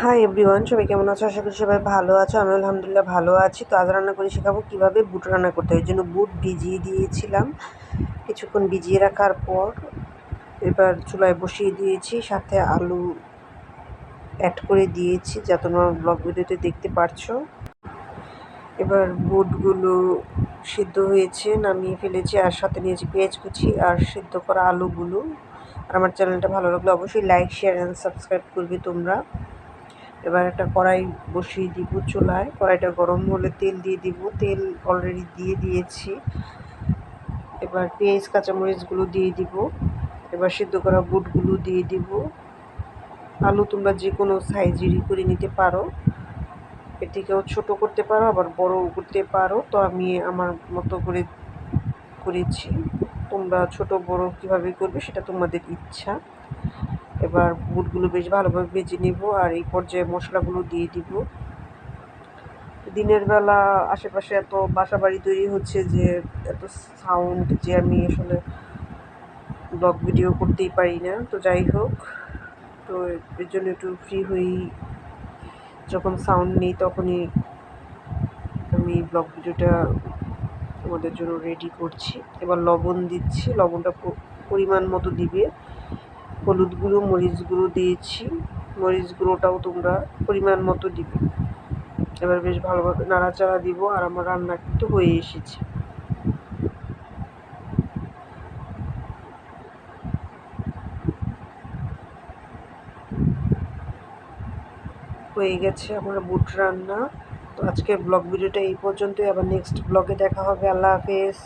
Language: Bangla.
হাই এভরিওয়ান, সবাই কেমন আছো? আশা করি সবাই ভালো আছো। আমি আলহামদুলিল্লাহ ভালো আছি। তো আজ রান্না করে শেখাবো কীভাবে বুট রান্না করতে হয়। এর জন্য বুট ভিজিয়ে দিয়েছিলাম। কিছুক্ষণ ভিজিয়ে রাখার পর এবার চুলায় বসিয়ে দিয়েছি, সাথে আলু অ্যাড করে দিয়েছি, যা তোমরা ব্লগ ভিডিওতে দেখতে পারছো। এবার বুটগুলো সিদ্ধ হয়েছে, নামিয়ে ফেলেছি, আর সাথে নিয়েছি পেঁয়াজ কুচি আর সিদ্ধ করা আলুগুলো। আর আমার চ্যানেলটা ভালো লাগলে অবশ্যই লাইক, শেয়ার অ্যান্ড সাবস্ক্রাইব করবে তোমরা। এবার একটা কড়াই বসিয়ে দিব চুলায়। কড়াইটা গরম হলে তেল দিয়ে দিব। তেল অলরেডি দিয়ে দিয়েছি। এবার পেঁয়াজ কাঁচামরিচগুলো দিয়ে দিব। এবার সিদ্ধ করা বুটগুলো দিয়ে দিব। আলু তোমরা যে কোনো সাইজেরই করে নিতে পারো, এর থেকেও ছোটো করতে পারো, আবার বড়ও করতে পারো। তো আমি আমার মতো করে করেছি। তোমরা ছোট বড় কীভাবে করবে সেটা তোমাদের ইচ্ছা। এবার বুটগুলো বেশ ভালোভাবে ভেজে নেব, আর এই পর্যায়ে মশলাগুলো দিয়ে দিব। দিনের বেলা আশেপাশে এত বাসাবাড়ি তৈরি হচ্ছে যে এত সাউন্ড, যে আমি আসলে ব্লগ ভিডিও করতেই পারি না। তো যাই হোক, তো এর জন্য একটু ফ্রি হই, যখন সাউন্ড নেই তখনই আমি ব্লগ ভিডিওটা তোমাদের জন্য রেডি করছি। এবার লবণ দিচ্ছি, লবণটা পরিমাণ মতো দিবে। হলুদ গুঁড়ো, মরিচ গুঁড়ো দিয়েছি, মরিচ গুঁড়োটাও তোমরা পরিমাণ মতো দিবে। এবার বেশ ভালোভাবে নাড়াচাড়া দিব, আর আমার রান্না কিন্তু হয়ে এসেছে। হয়ে গেছে আমার বুট রান্না। তো আজকের ব্লগ ভিডিওটা এই পর্যন্তই। আবার নেক্সট ব্লগে দেখা হবে। আল্লাহ হাফেজ।